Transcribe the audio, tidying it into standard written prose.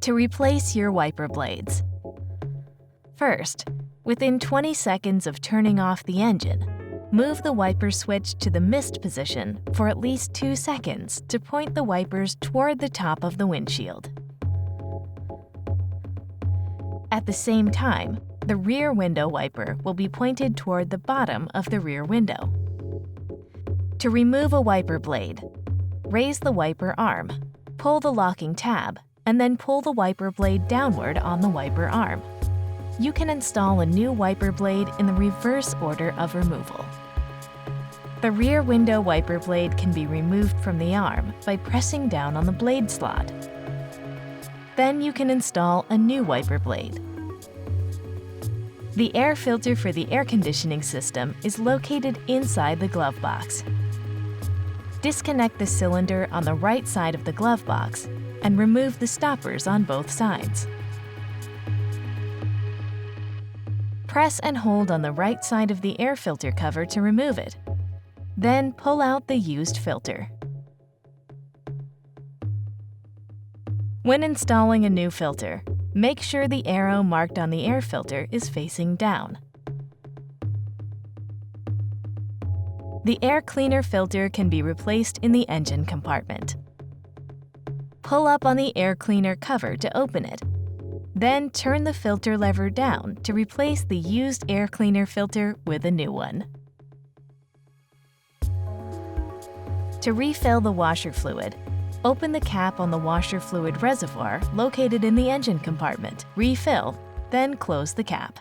To replace your wiper blades. First, within 20 seconds of turning off the engine, move the wiper switch to the mist position for at least 2 seconds to point the wipers toward the top of the windshield. At the same time, the rear window wiper will be pointed toward the bottom of the rear window. To remove a wiper blade, raise the wiper arm, pull the locking tab, and then pull the wiper blade downward on the wiper arm. You can install a new wiper blade in the reverse order of removal. The rear window wiper blade can be removed from the arm by pressing down on the blade slot. Then you can install a new wiper blade. The air filter for the air conditioning system is located inside the glove box. Disconnect the cylinder on the right side of the glove box and remove the stoppers on both sides. Press and hold on the right side of the air filter cover to remove it. Then pull out the used filter. When installing a new filter, make sure the arrow marked on the air filter is facing down. The air cleaner filter can be replaced in the engine compartment. Pull up on the air cleaner cover to open it. Then turn the filter lever down to replace the used air cleaner filter with a new one. To refill the washer fluid, open the cap on the washer fluid reservoir located in the engine compartment, refill, then close the cap.